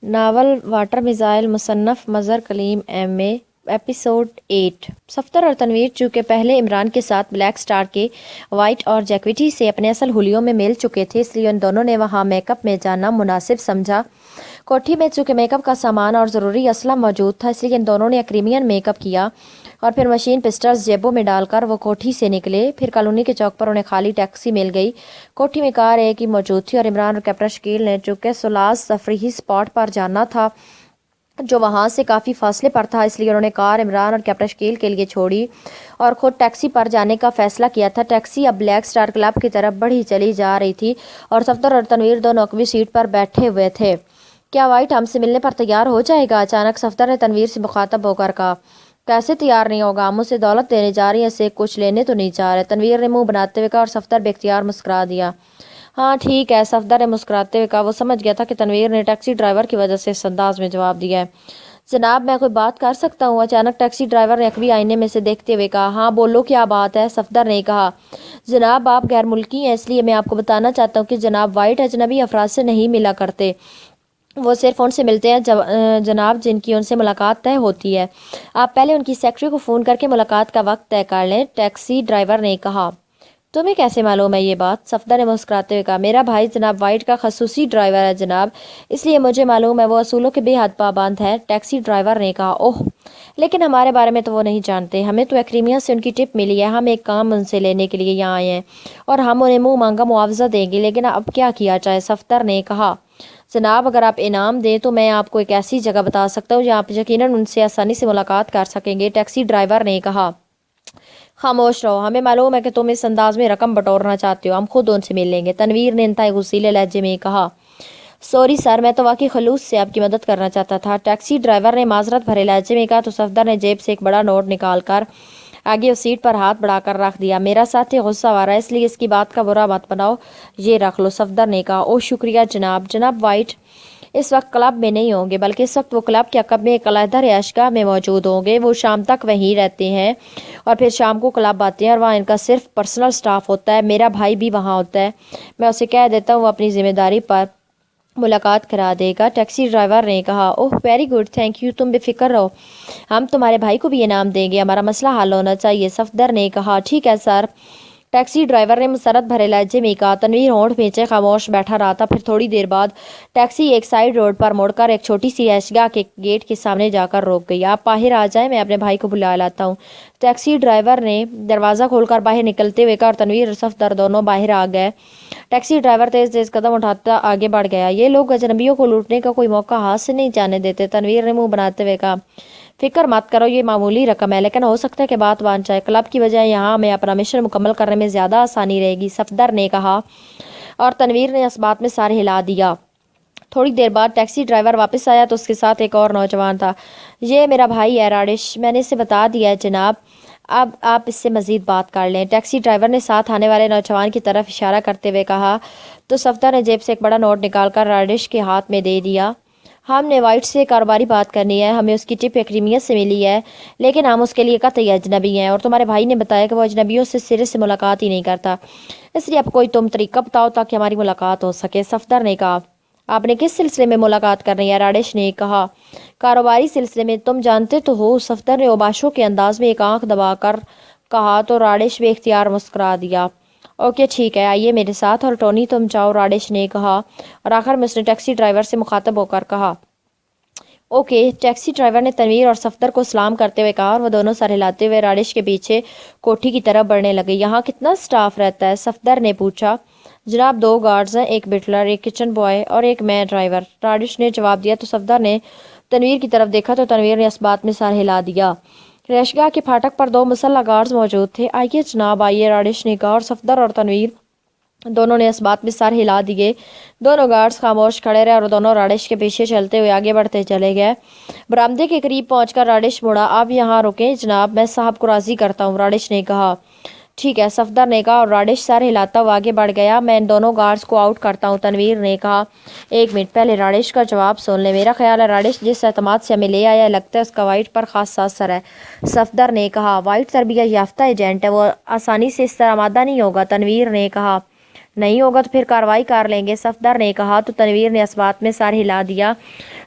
Novel water missile مصنف مظہر کلیم M اے episode 8 Safdar اور تنویر چونکہ پہلے عمران کے ساتھ بلیک سٹار کے وائٹ اور جیکوٹی سے اپنے اصل حلیوں میں مل چکے تھے، اس لیے ان دونوں نے وہاں میک اپ میں جانا مناسب سمجھا۔ کوٹھی میں چونکہ میک اپ کا سامان اور ضروری اسلحہ موجود تھا، اس لیے ان دونوں نے کریم میک اپ کیا اور پھر مشین پسٹلز جیبوں میں ڈال کر وہ کوٹھی سے نکلے۔ پھر کالونی کے چوک پر انہیں خالی ٹیکسی مل گئی۔ کوٹھی میں کار ایک ہی موجود تھی اور عمران اور کیپٹن شکیل نے چونکہ سولاس تفریحی اسپاٹ پر جانا تھا جو وہاں سے کافی فاصلے پر تھا، اس لیے انہوں نے کار عمران اور کیپٹن شکیل کے لیے چھوڑی اور خود ٹیکسی پر جانے کا فیصلہ کیا تھا۔ ٹیکسی اب بلیک سٹار کلب کی طرف بڑھی چلی جا رہی تھی اور صفدر اور تنویر دونوں عقبی سیٹ پر بیٹھے ہوئے تھے۔ کیا وائٹ ہم سے ملنے پر تیار ہو جائے گا؟ اچانک صفدر نے تنویر سے مخاطب ہو کر کہا۔ کیسے تیار نہیں ہوگا؟ ہم اسے دولت دینے جا رہی ہیں، اسے کچھ لینے تو نہیں چاہ رہے، تنویر نے منہ بناتے ہوئے کہا اور صفدر بے اختیار مسکرا دیا۔ ہاں ٹھیک ہے، صفدر نے مسکراتے ہوئے کہا۔ وہ سمجھ گیا تھا کہ تنویر نے ٹیکسی ڈرائیور کی وجہ سے اس انداز میں جواب دیا ہے۔ جناب میں کوئی بات کر سکتا ہوں؟ اچانک ٹیکسی ڈرائیور نے عقبی آئینے میں سے دیکھتے ہوئے کہا۔ ہاں بولو، کیا بات ہے؟ صفدر نے کہا۔ جناب آپ غیر ملکی ہیں، اس لیے میں آپ کو بتانا چاہتا ہوں کہ جناب وائٹ اجنبی افراد سے نہیں ملا کرتے، وہ صرف ان سے ملتے ہیں جناب جن کی ان سے ملاقات طے ہوتی ہے۔ آپ پہلے ان کی سیکرٹری کو فون کر کے ملاقات کا وقت طے کر لیں، ٹیکسی ڈرائیور نے کہا۔ تمہیں کیسے معلوم ہے یہ بات؟ صفدر نے مسکراتے ہوئے کہا۔ میرا بھائی جناب وائٹ کا خصوصی ڈرائیور ہے جناب، اس لیے مجھے معلوم ہے، وہ اصولوں کے بے حد پابند ہے، ٹیکسی ڈرائیور نے کہا۔ اوہ، لیکن ہمارے بارے میں تو وہ نہیں جانتے، ہمیں تو ایکریمیا سے ان کی ٹپ ملی ہے، ہم ایک کام ان سے لینے کے لیے یہاں آئے ہیں اور ہم انہیں منہ مانگا معاوضہ دیں گے، لیکن اب کیا کیا جائے؟ صفدر نے کہا۔ جناب اگر آپ انعام دیں تو میں آپ کو ایک ایسی جگہ بتا سکتا ہوں جہاں آپ یقیناً ان سے آسانی سے ملاقات کر سکیں گے، ٹیکسی ڈرائیور نے کہا۔ خاموش رہو، ہمیں معلوم ہے کہ تم اس انداز میں رقم بٹورنا چاہتے ہو، ہم خود ان سے مل لیں گے، تنویر نے انتہائی غصیلے لہجے میں کہا۔ سوری سر، میں تو واقعی خلوص سے آپ کی مدد کرنا چاہتا تھا، ٹیکسی ڈرائیور نے معذرت بھرے لہجے میں کہا تو صفدر نے جیب سے ایک بڑا نوٹ نکال کر آگے اس سیٹ پر ہاتھ بڑھا کر رکھ دیا۔ میرا ساتھی غصہ آ رہا ہے، اس لیے اس کی بات کا برا مت بناؤ، یہ رکھ لو، صفدر نے کہا۔ او شکریہ جناب۔ جناب وائٹ اس وقت کلب میں نہیں ہوں گے، بلکہ اس وقت وہ کلب کے عقب میں ایک علیحدہ رہائش گاہ میں موجود ہوں گے، وہ شام تک وہیں رہتے ہیں اور پھر شام کو کلب آتے ہیں اور وہاں ان کا صرف پرسنل سٹاف ہوتا ہے، میرا بھائی بھی وہاں ہوتا ہے، میں اسے کہہ دیتا ہوں وہ اپنی ذمہ داری پر ملاقات کرا دے گا، ٹیکسی ڈرائیور نے کہا۔ اوہ ویری گڈ، تھینک یو، تم بے فکر رہو، ہم تمہارے بھائی کو بھی انعام دیں گے، ہمارا مسئلہ حل ہونا چاہیے، صفدر نے کہا۔ ٹھیک ہے سر، ٹیکسی ڈرائیور نے مسرت بھرے لہجے میں کہا۔ تنویر ہونٹ کھینچے خاموش بیٹھا رہا تھا، پھر تھوڑی دیر بعد ٹیکسی ایک سائیڈ روڈ پر مڑ کر ایک چھوٹی سی رہائش گاہ کے گیٹ کے سامنے جا کر روک گئی۔ آپ باہر آ جائیں، میں اپنے بھائی کو بلا لاتا ہوں، ٹیکسی ڈرائیور نے دروازہ کھول کر باہر نکلتے ہوئے کہا اور تنویر اور صفدر دونوں باہر آ گئے۔ ٹیکسی ڈرائیور تیز تیز قدم اٹھاتا آگے بڑھ گیا۔ یہ لوگ اجنبیوں کو لوٹنے کا کوئی موقع ہاتھ سے نہیں جانے دیتے، تنویر نے منہ بناتے ہوئے کہا۔ فکر مت کرو، یہ معمولی رقم ہے، لیکن ہو سکتا ہے کہ بات بن جائے، کلب کی وجہ یہاں ہمیں اپنا مشن مکمل کرنے میں زیادہ آسانی رہے گی، صفدر نے کہا اور تنویر نے اس بات میں سر ہلا دیا۔ تھوڑی دیر بعد ٹیکسی ڈرائیور واپس آیا تو اس کے ساتھ ایک اور نوجوان تھا۔ یہ میرا بھائی ہے راڑش، میں نے اسے بتا دیا ہے جناب، اب آپ اس سے مزید بات کر لیں، ٹیکسی ڈرائیور نے ساتھ آنے والے نوجوان کی طرف اشارہ کرتے ہوئے کہا تو صفدر نے جیب سے ایک بڑا نوٹ نکال کر راڑش کے ہاتھ میں دے دیا۔ ہم نے وائٹ سے کاروباری بات کرنی ہے، ہمیں اس کی ٹپ ایکریمیت سے ملی ہے، لیکن ہم اس کے لیے قطعی اجنبی ہیں اور تمہارے بھائی نے بتایا کہ وہ اجنبیوں سے سرے سے ملاقات ہی نہیں کرتا، اس لیے اب کوئی تم طریقہ بتاؤ تاکہ ہماری ملاقات ہو سکے، صفدر نے کہا۔ آپ نے کس سلسلے میں ملاقات کرنی ہے؟ راڑش نے کہا۔ کاروباری سلسلے میں، تم جانتے تو ہو، صفدر نے اوباشوں کے انداز میں ایک آنکھ دبا کر کہا تو راڑش بے اختیار مسکرا دیا۔ اوکے ٹھیک ہے، آئیے میرے ساتھ، اور ٹونی تم جاؤ، راڑش نے کہا اور آخر میں اس نے ٹیکسی ڈرائیور سے مخاطب ہو کر کہا۔ اوکے، ٹیکسی ڈرائیور نے تنویر اور صفدر کو سلام کرتے ہوئے کہا اور وہ دونوں سر ہلاتے ہوئے راڑش کے پیچھے کوٹھی کی طرف بڑھنے لگے۔ یہاں کتنا سٹاف رہتا ہے؟ صفدر نے پوچھا۔ جناب 2 گارڈز ہیں، ایک بٹلر، ایک کچن بوائے اور ایک میں ڈرائیور، راڑش نے جواب دیا تو صفدر نے تنویر کی طرف دیکھا تو تنویر نے اس بات میں سر ہلا دیا۔ رہائش گاہ کے پھاٹک پر 2 مسلح گارڈز موجود تھے۔ آئیے جناب آئیے، راڑش نے کہا اور صفدر اور تنویر دونوں نے اس بات میں سر ہلا دیے۔ دونوں گارڈز خاموش کھڑے رہے اور دونوں راڑش کے پیچھے چلتے ہوئے آگے بڑھتے چلے گئے۔ برآمدے کے قریب پہنچ کر راڑش مڑا۔ آپ یہاں رکیں جناب، میں صاحب کو راضی کرتا ہوں، راڑش نے کہا۔ ٹھیک ہے، صفدر نے کہا اور راڑش سر ہلاتا ہوا آگے بڑھ گیا۔ میں ان دونوں گارڈز کو آؤٹ کرتا ہوں، تنویر نے کہا۔ ایک منٹ، پہلے راڑش کا جواب سن لیں، میرا خیال ہے راڑش جس اعتماد سے ہمیں لے آیا لگتا ہے اس کا وائٹ پر خاص اثر ہے، صفدر نے کہا۔ وائٹ تربیت یافتہ ایجنٹ ہے، وہ آسانی سے اس طرح آمادہ نہیں ہوگا، تنویر نے کہا۔ نہیں ہوگا تو پھر کارروائی کر لیں گے، صفدر نے کہا تو تنویر نے اس بات میں سر ہلا دیا۔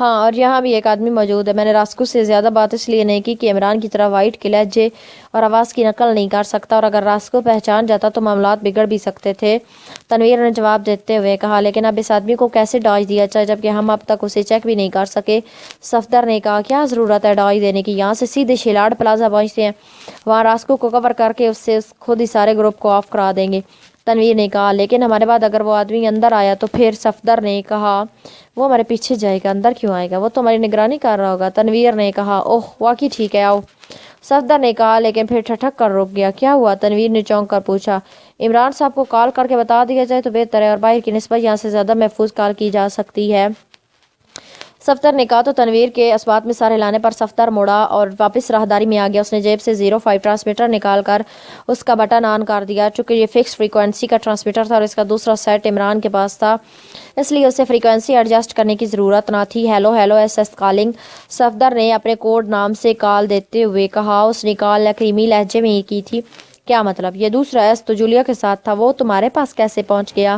ہاں، اور یہاں بھی ایک آدمی موجود ہے۔ میں نے راسکو سے زیادہ بات اس لیے نہیں کی کہ عمران کی طرح وائٹ کے لہجے اور آواز کی نقل نہیں کر سکتا، اور اگر راسکو پہچان جاتا تو معاملات بگڑ بھی سکتے تھے۔ تنویر نے جواب دیتے ہوئے کہا، لیکن اب اس آدمی کو کیسے ڈاج دیا جائے جبکہ ہم اب تک اسے چیک بھی نہیں کر سکے؟ صفدر نے کہا، کیا ضرورت ہے ڈاج دینے کی؟ یہاں سے سیدھے شیلاڈ پلازا پہنچتے ہیں، وہاں راسکو کو کور کر کے اس سے خود ہی سارے گروپ کو آف کرا دیں گے۔ تنویر نے کہا، لیکن ہمارے بعد اگر وہ آدمی اندر آیا تو پھر؟ صفدر نے کہا، وہ ہمارے پیچھے جائے گا، اندر کیوں آئے گا؟ وہ تو ہماری نگرانی کر رہا ہوگا۔ تنویر نے کہا، اوہ واقعی ٹھیک ہے، آؤ۔ صفدر نے کہا، لیکن پھر ٹھٹک کر رک گیا۔ کیا ہوا؟ تنویر نے چونک کر پوچھا۔ عمران صاحب کو کال کر کے بتا دیا جائے تو بہتر ہے، اور باہر کی نسبت یہاں سے زیادہ محفوظ کال کی جا سکتی ہے۔ صفدر نے کہا تو تنویر کے اسبات میں سر ہلانے پر صفدر مڑا اور واپس راہداری میں آ گیا۔ اس نے جیب سے 05 ٹرانسمیٹر نکال کر اس کا بٹن آن کر دیا۔ چونکہ یہ فکس فریکوینسی کا ٹرانسمیٹر تھا اور اس کا دوسرا سیٹ عمران کے پاس تھا، اس لیے اسے فریکوینسی ایڈجسٹ کرنے کی ضرورت نہ تھی۔ Hello hello S S calling, Safdar نے اپنے کوڈ نام سے کال دیتے ہوئے کہا۔ اس نے کال لکریمی لہجے میں ہی کی تھی۔ کیا مطلب؟ یہ دوسرا ایس تو جولیا کے ساتھ تھا، وہ تمہارے پاس کیسے پہنچ گیا؟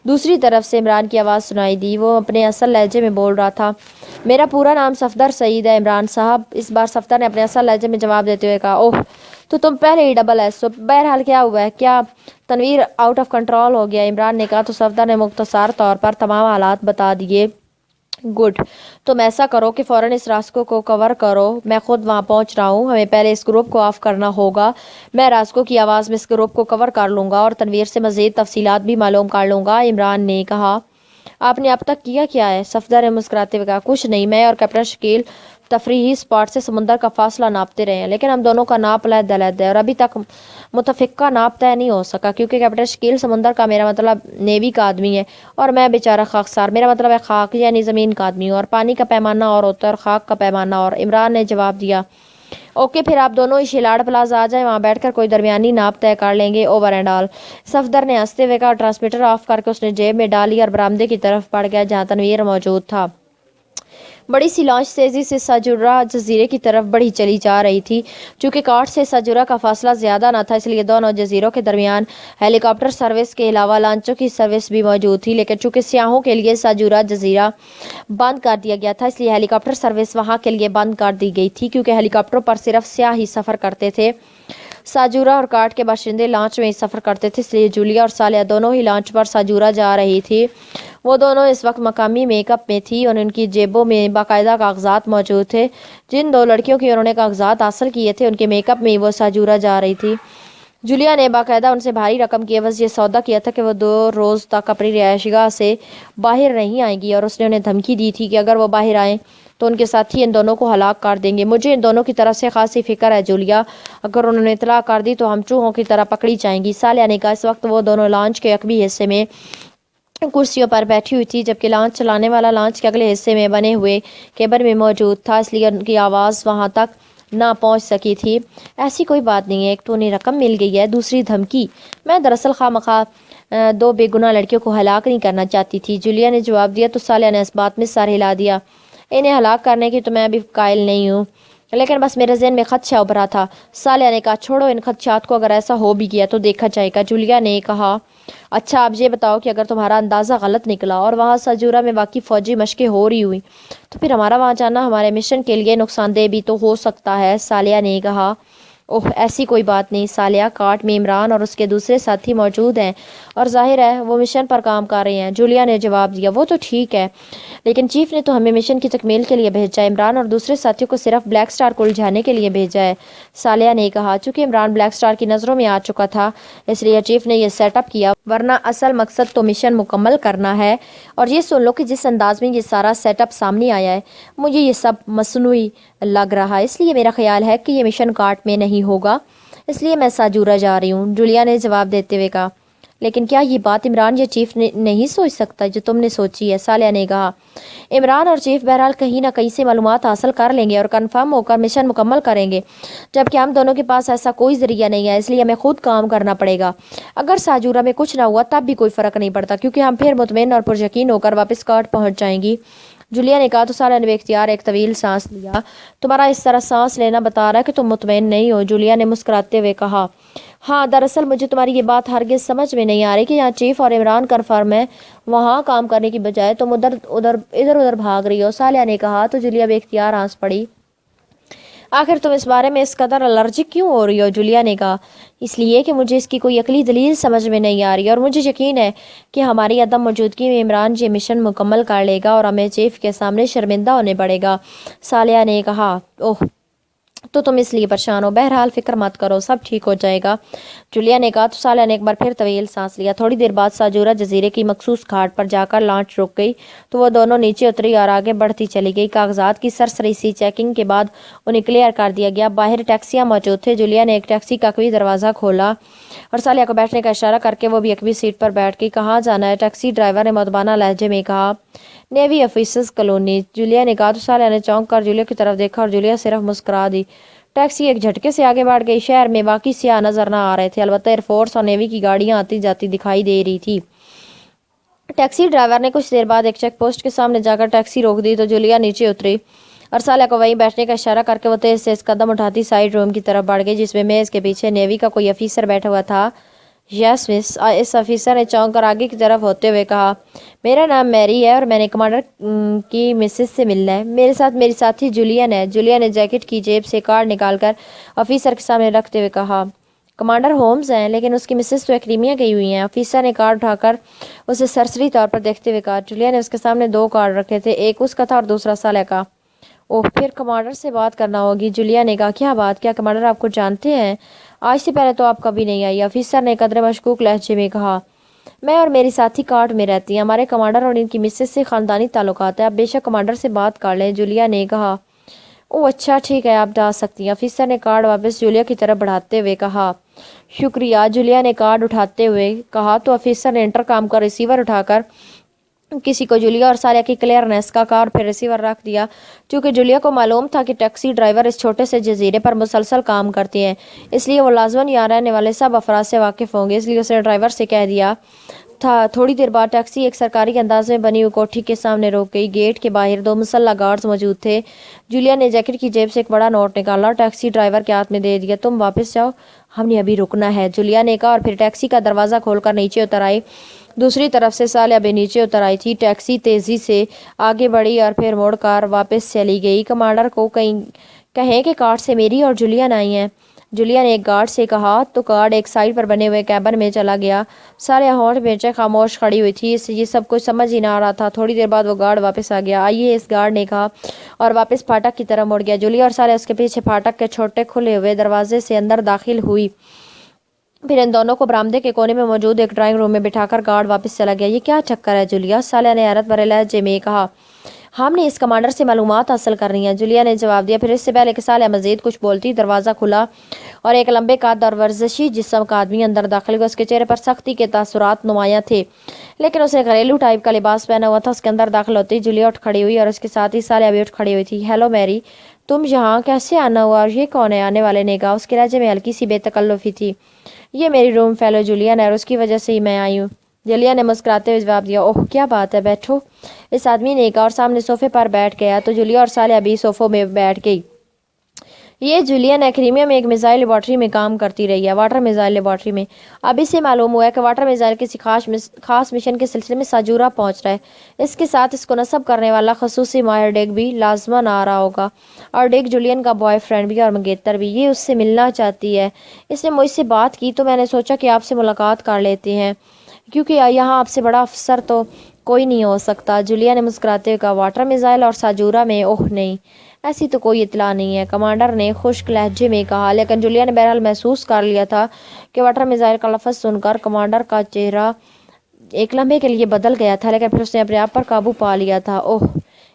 دوسری طرف سے عمران کی آواز سنائی دی۔ وہ اپنے اصل لہجے میں بول رہا تھا، میرا پورا نام صفدر سعید ہے عمران صاحب۔ اس بار صفدر نے اپنے اصل لہجے میں جواب دیتے ہوئے کہا، اوہ تو تم پہلے ہی ڈبل ایس ہو۔ بہرحال کیا ہوا ہے؟ کیا تنویر آؤٹ آف کنٹرول ہو گیا؟ عمران نے کہا تو صفدر نے مختصر طور پر تمام حالات بتا دیے۔ گڈ، تم ایسا کرو کہ فوراً اس راسکو کو کور کرو، میں خود وہاں پہنچ رہا ہوں۔ ہمیں پہلے اس گروپ کو آف کرنا ہوگا۔ میں راسکو کی آواز میں اس گروپ کو کور کر لوں گا اور تنویر سے مزید تفصیلات بھی معلوم کر لوں گا۔ عمران نے کہا، آپ نے اب تک کیا ہے؟ صفدر نے مسکراتے ہوئے کہا، کچھ نہیں، میں اور کیپٹن شکیل تفریحی اسپاٹ سے سمندر کا فاصلہ ناپتے رہے ہیں، لیکن ہم دونوں کا ناپ علیحدہ ہے اور ابھی تک متفقہ ناپ طے نہیں ہو سکا، کیونکہ کیپٹن شکیل سمندر کا، میرا مطلب نیوی کا آدمی ہے، اور میں بیچارہ خاکسار، میرا مطلب ہے خاک یعنی زمین کا آدمی ہوں، اور پانی کا پیمانہ اور ہوتا ہے اور خاک کا پیمانہ اور۔ عمران نے جواب دیا، اوکے پھر آپ دونوں ہی شیلاڈ پلازا آ جائیں، وہاں بیٹھ کر کوئی درمیانی ناپ طے کر لیں گے، اوور اینڈ آل۔ صفدر نے ہنستے ہوئے کہا، ٹرانسمیٹر آف کر کے اس نے جیب میں ڈالی اور برآمدے کی طرف بڑھ گیا جہاں تنویر موجود تھا۔ بڑی سی لانچ تیزی سے ساجورا جزیرے کی طرف بڑھی چلی جا رہی تھی۔ چونکہ کاٹ سے ساجورا کا فاصلہ زیادہ نہ تھا، اس لیے دونوں جزیروں کے درمیان ہیلی کاپٹر سروس کے علاوہ لانچوں کی سروس بھی موجود تھی، لیکن چونکہ سیاحوں کے لیے ساجورا جزیرہ بند کر دیا گیا تھا، اس لیے ہیلی کاپٹر سروس وہاں کے لیے بند کر دی گئی تھی، کیونکہ ہیلی کاپٹروں پر صرف سیاح ہی سفر کرتے تھے۔ ساجورا اور کاٹ کے باشندے لانچ میں ہی سفر کرتے تھے، اس لیے جولیا اور صالحہ دونوں ہی لانچ پر ساجورا جا رہی تھی۔ وہ دونوں اس وقت مقامی میک اپ میں تھی اور ان کی جیبوں میں باقاعدہ کاغذات موجود تھے۔ جن دو لڑکیوں کی انہوں نے کاغذات حاصل کیے تھے، ان کے میک اپ میں ہی وہ ساجورا جا رہی تھی۔ جولیا نے باقاعدہ ان سے بھاری رقم کی عوض یہ سودا کیا تھا کہ وہ 2 روز تک اپنی رہائش گاہ سے باہر نہیں آئیں گی، اور اس نے انہیں دھمکی دی تھی کہ اگر وہ باہر آئیں تو ان کے ساتھی ان دونوں کو ہلاک کر دیں گے۔ مجھے ان دونوں کی طرف سے خاصی فکر ہے جولیا، اگر انہوں نے اطلاع کر دی تو ہم چوہوں کی طرح پکڑی جائیں گی۔ صالحہ نے کہا، اس وقت وہ دونوں لانچ کے عقبی حصے میں کرسیوں پر بیٹھی ہوئی تھی، جبکہ لانچ چلانے والا لانچ کے اگلے حصے میں بنے ہوئے کیبن میں موجود تھا، اس لیے ان کی آواز وہاں تک نہ پہنچ سکی تھی۔ ایسی کوئی بات نہیں ہے، ایک تو انہیں رقم مل گئی ہے، دوسری دھمکی۔ میں دراصل خواہ مخواہ 2 بے گناہ لڑکیوں کو ہلاک نہیں کرنا چاہتی تھی، جولیا نے جواب دیا تو صالحہ نے اس بات میں سر ہلا دیا، انہیں ہلاک کرنے کی تو میں ابھی قائل نہیں ہوں، لیکن بس میرے ذہن میں خدشہ ابھرا تھا۔ صالحہ نے کہا، چھوڑو ان خدشات کو، اگر ایسا ہو بھی گیا تو دیکھا جائے گا۔ جولیا نے کہا، اچھا آپ یہ بتاؤ کہ اگر تمہارا اندازہ غلط نکلا اور وہاں ساجورا میں واقعی فوجی مشقیں ہو رہی ہوئی تو پھر ہمارا وہاں جانا ہمارے مشن کے لیے نقصان دہ بھی تو ہو سکتا ہے۔ صالحہ نے کہا، اوہ ایسی کوئی بات نہیں صالحہ، کاٹ میں عمران اور اس کے دوسرے ساتھی موجود ہیں اور ظاہر ہے وہ مشن پر کام کر رہے ہیں۔ جولیا نے جواب دیا، وہ تو ٹھیک ہے، لیکن چیف نے تو ہمیں مشن کی تکمیل کے لیے بھیجا ہے، عمران اور دوسرے ساتھیوں کو صرف بلیک سٹار کو الجھانے کے لیے بھیجا ہے۔ صالحہ نے کہا، چونکہ عمران بلیک سٹار کی نظروں میں آ چکا تھا اس لیے چیف نے یہ سیٹ اپ کیا، ورنہ اصل مقصد تو مشن مکمل کرنا ہے۔ اور یہ سن لو کہ جس انداز میں یہ سارا سیٹ اپ سامنے آیا ہے، مجھے یہ سب مصنوعی لگ رہا ہے، اس لیے میرا خیال ہے کہ یہ مشن کاٹ میں نہیں ہوگا، اس لیے میں ساجورا جا رہی ہوں۔ جولیا نے جواب دیتے ہوئے کہا، لیکن کیا یہ بات عمران یا چیف نہیں سوچ سکتا جو تم نے سوچی ہے؟ صالحہ نے کہا، عمران اور چیف بہرحال کہیں نہ کہیں سے معلومات حاصل کر لیں گے اور کنفرم ہو کر مشن مکمل کریں گے، جبکہ ہم دونوں کے پاس ایسا کوئی ذریعہ نہیں ہے، اس لیے ہمیں خود کام کرنا پڑے گا۔ اگر ساجورا میں کچھ نہ ہوا تب بھی کوئی فرق نہیں پڑتا، کیونکہ ہم پھر مطمئن اور پرجقین ہو کر واپس کاٹ پہنچ جائیں گی۔ جولیا نے کہا تو صالحہ نے بے اختیار ایک طویل سانس لیا۔ تمہارا اس طرح سانس لینا بتا رہا ہے کہ تم مطمئن نہیں ہو، جولیا نے مسکراتے ہوئے کہا۔ ہاں، دراصل مجھے تمہاری یہ بات ہرگز سمجھ میں نہیں آ رہی کہ یہاں چیف اور عمران کنفرم ہے وہاں کام کرنے کی بجائے تم ادھر ادھر بھاگ رہی ہو، صالحہ نے کہا تو جولیا بے اختیار ہنس پڑی۔ آخر تم اس بارے میں اس قدر الرجک کیوں ہو رہی ہو؟ جولیا نے کہا۔ اس لیے کہ مجھے اس کی کوئی عقلی دلیل سمجھ میں نہیں آ رہی، اور مجھے یقین ہے کہ ہماری عدم موجودگی میں عمران یہ مشن مکمل کر لے گا اور ہمیں چیف کے سامنے شرمندہ ہونے پڑے گا۔ صالحہ نے کہا، اوہ تو تم اس لیے پریشان ہو؟ بہرحال فکر مت کرو، سب ٹھیک ہو جائے گا، جولیا نے کہا تو صالحہ نے ایک بار پھر طویل سانس لیا۔ تھوڑی دیر بعد ساجورہ جزیرے کی مخصوص گھاٹ پر جا کر لانچ رک گئی تو وہ دونوں نیچے اتری اور آگے بڑھتی چلی گئی۔ کاغذات کی سرسری سی چیکنگ کے بعد انہیں کلیئر کر دیا گیا۔ باہر ٹیکسیاں موجود تھے۔ جولیا نے ایک ٹیکسی کا عقبی دروازہ کھولا اور صالحہ کو بیٹھنے کا اشارہ کر کے وہ بھی عقبی سیٹ پر بیٹھ گئی۔ کہاں جانا ہے؟ ٹیکسی ڈرائیور نے مؤدبانہ لہجے میں کہا۔ نیوی آفیسرز کالونی، جولیا نے کہا تو صالحہ نے چونک کر جولیا کی طرف دیکھا اور جولیا صرف مسکرا دی۔ ٹیکسی ایک جھٹکے سے آگے بڑھ گئی۔ شہر میں باقی سیاح نظر نہ آ رہے تھے، البتہ ایئر فورس اور نیوی کی گاڑیاں آتی جاتی دکھائی دے رہی تھی۔ ٹیکسی ڈرائیور نے کچھ دیر بعد ایک چیک پوسٹ کے سامنے جا کر ٹیکسی روک دی تو جولیا نیچے اتری اور صالحہ کو وہیں بیٹھنے کا اشارہ کر کے وہ تیز تیز قدم اٹھاتی سائڈ روم کی طرف بڑھ گئی، جس میں میز کے پیچھے نیوی کا کوئی آفیسر بیٹھا ہوا تھا۔ یس مس، اس آفیسر نے چونک کر آگے کی طرف ہوتے ہوئے کہا، میرا نام میری ہے اور میں نے کمانڈر کی مسز سے ملنا ہے۔ میرے ساتھ میری ساتھی جولین ہے۔ جولیا نے جیکٹ کی جیب سے کارڈ نکال کر آفیسر کے سامنے رکھتے ہوئے کہا، کمانڈر ہومز ہیں لیکن اس کی مسز تو ایکڈیمیا گئی ہوئی ہیں۔ آفیسر نے کارڈ اٹھا کر اسے سرسری طور پر دیکھتے ہوئے کہا۔ جولیا نے اس کے سامنے دو کارڈ رکھے تھے، ایک اس کا تھا اور دوسرا صالحہ کا۔ اوہ، پھر کمانڈر سے بات کرنا ہوگی، جولیا نے کہا۔ کیا بات؟ کیا کمانڈر آپ کو جانتے ہیں؟ آج سے پہلے تو آپ کبھی نہیں آئی، آفیسر نے قدرے مشکوک لہجے میں کہا۔ میں اور میری ساتھی کارٹ میں رہتی ہیں، ہمارے کمانڈر اور ان کی مسز سے خاندانی تعلقات ہیں، آپ بے شک کمانڈر سے بات کر لیں، جولیا نے کہا۔ اوہ اچھا ٹھیک ہے، آپ جا سکتی ہیں، آفیسر نے کارڈ واپس جولیا کی طرف بڑھاتے ہوئے کہا۔ شکریہ، جولیا نے کارڈ اٹھاتے ہوئے کہا تو آفیسر نے انٹرکام کا ریسیور اٹھا کر کسی کو جولیا اور صالحہ کی کلیئرنس کا کار پھر ریسیور رکھ دیا۔ چونکہ جولیا کو معلوم تھا کہ ٹیکسی ڈرائیور اس چھوٹے سے جزیرے پر مسلسل کام کرتے ہیں، اس لیے وہ لازماً یہاں رہنے والے سب افراد سے واقف ہوں گے، اس لیے اس نے ڈرائیور سے کہہ دیا تھا۔ تھوڑی دیر بعد ٹیکسی ایک سرکاری انداز میں بنی ہوئی کوٹھی کے سامنے روک گئی۔ گیٹ کے باہر دو مسلح گارڈز موجود تھے۔ جولیا نے جیکٹ کی جیب سے ایک بڑا نوٹ نکالا اور ٹیکسی ڈرائیور کے ہاتھ میں دے دیا۔ تم واپس جاؤ، ہم نے ابھی رکنا ہے، جولیا نے کہا اور پھر ٹیکسی کا دروازہ کھول کر نیچے اتر آئی۔ دوسری طرف سے صالحہ بھی نیچے اتر آئی تھی۔ ٹیکسی تیزی سے آگے بڑھی اور پھر موڑ کر واپس چلی گئی۔ کمانڈر کو کہیں کہ کارڈ سے میری اور جولیا آئی ہیں، جولیا نے ایک گارڈ سے کہا تو گارڈ ایک سائڈ پر بنے ہوئے کیبن میں چلا گیا۔ صالحہ ہونٹ بھینچے خاموش کھڑی ہوئی تھی، اس سے یہ سب کچھ سمجھ ہی نہ آ رہا تھا۔ تھوڑی دیر بعد وہ گارڈ واپس آ گیا۔ آئیے، اس گارڈ نے کہا اور واپس پھاٹک کی طرف مڑ گیا۔ جولیا اور صالحہ اس کے پیچھے پھاٹک کے چھوٹے کھلے ہوئے دروازے سے اندر داخل ہوئی۔ پھر ان دونوں کو برآمدے کے کونے میں موجود ایک ڈرائنگ روم میں بٹھا کر گارڈ واپس چلا گیا۔ یہ کیا چکر ہے جولیا؟ صالحہ نے حیرت بھرے لہجے میں کہا۔ ہم نے اس کمانڈر سے معلومات حاصل کرنی ہے، جولیا نے جواب دیا۔ پھر اس سے پہلے کہ صالحہ مزید کچھ بولتی دروازہ کھلا اور ایک لمبے قد اور ورزشی جسم کا آدمی اندر داخل ہوا۔ اس کے چہرے پر سختی کے تاثرات نمایاں تھے، لیکن اس نے گھریلو ٹائپ کا لباس پہنا ہوا تھا۔ اس کے اندر داخل ہوتے ہی جولیا اٹھ کھڑی ہوئی اور اس کے ساتھ ہی صالحہ بھی اٹھ کھڑی ہوئی تھی۔ ہیلو میری، تم یہاں کیسے آنا ہوا اور یہ کون ہے؟ آنے والے نے کہا۔ اس کے لہجے میں ہلکی سی بے تکلفی تھی۔ یہ میری روم فیلو جولین ہے اور اس کی وجہ سے ہی میں آئی ہوں، جولیا نے مسکراتے ہوئے جواب دیا۔ اوہ کیا بات ہے، بیٹھو، اس آدمی نے کہا اور سامنے صوفے پر بیٹھ گیا تو جولیا اور صالحہ بھی صوفوں میں بیٹھ گئی۔ یہ جولین ایکڈیمیا میں ایک میزائل لیبارٹری میں کام کرتی رہی ہے، واٹر میزائل لیبارٹری میں۔ اب اس سے معلوم ہوا ہے کہ واٹر میزائل کسی خاص مشن کے سلسلے میں ساجورہ پہنچ رہا ہے۔ اس کے ساتھ اس کو نصب کرنے والا خصوصی ماہر ڈگ بھی لازماً آ رہا ہوگا، اور ڈگ جولین کا بوائے فرینڈ بھی اور منگیتر بھی۔ یہ اس سے ملنا چاہتی ہے، اس نے مجھ سے بات کی تو میں نے سوچا کہ آپ سے ملاقات کر لیتے ہیں، کیونکہ یہاں آپ سے بڑا افسر تو کوئی نہیں ہو سکتا، جولیا نے مسکراتے ہوئے کہا۔ واٹر میزائل اور ساجورہ میں؟ اوہ نہیں، ایسی تو کوئی اطلاع نہیں ہے، کمانڈر نے خشک لہجے میں کہا۔ لیکن جولیا نے بہرحال محسوس کر لیا تھا کہ واٹر میزائل کا لفظ سن کر کمانڈر کا چہرہ ایک لمحے کے لیے بدل گیا تھا، لیکن پھر اس نے اپنے آپ پر قابو پا لیا تھا۔ اوہ،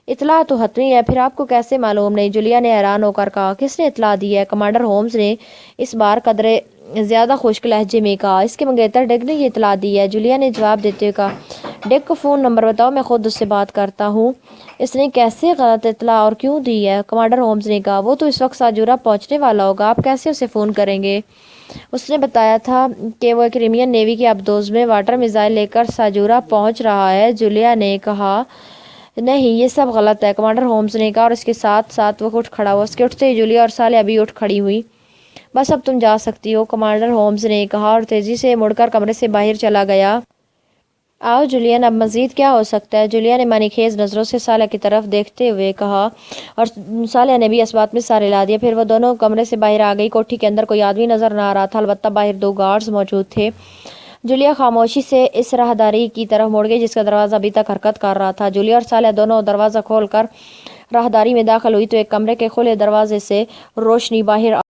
اطلاع تو حتمی ہے، پھر آپ کو کیسے معلوم؟ نہیں، جولیا نے حیران ہو کر کہا۔ کس نے اطلاع دی ہے؟ کمانڈر ہومز نے اس بار قدرے زیادہ خشک لہجے میں کہا۔ اس کے منگیتر ڈگ نے یہ اطلاع دی ہے، جولیا نے جواب دیتے ہوئے کہا۔ ڈگ کو فون نمبر بتاؤ، میں خود اس سے بات کرتا ہوں۔ اس نے کیسے غلط اطلاع اور کیوں دی ہے؟ کمانڈر ہومز نے کہا۔ وہ تو اس وقت ساجورہ پہنچنے والا ہوگا، آپ کیسے اسے فون کریں گے؟ اس نے بتایا تھا کہ وہ کریبین نیوی کے ابدوز میں واٹر میزائل لے کر ساجورہ پہنچ رہا ہے، جولیا نے کہا۔ نہیں، یہ سب غلط ہے، کمانڈر ہومز نے کہا اور اس کے ساتھ ساتھ وہ اٹھ کھڑا ہوا۔ اس کے اٹھتے ہی جولیا اور صالحہ بھی اٹھ کھڑی ہوئی۔ بس اب تم جا سکتی ہو، کمانڈر ہومز نے کہا اور تیزی سے مڑ کر کمرے سے باہر چلا گیا۔ آؤ جولین، اب مزید کیا ہو سکتا ہے؟ جولیا نے معنی خیز نظروں سے صالح کی طرف دیکھتے ہوئے کہا، اور صالح نے بھی اس بات میں سارے لا دیا۔ پھر وہ دونوں کمرے سے باہر آ گئی۔ کوٹھی کے اندر کوئی آدمی نظر نہ آ رہا تھا، البتہ باہر 2 گارڈز موجود تھے۔ جولیا خاموشی سے اس راہداری کی طرف مڑ گئی جس کا دروازہ ابھی تک حرکت کر رہا تھا۔ جولیا اور صالح دونوں دروازہ کھول کر راہداری میں داخل ہوئی تو ایک کمرے کے کھلے دروازے سے روشنی باہر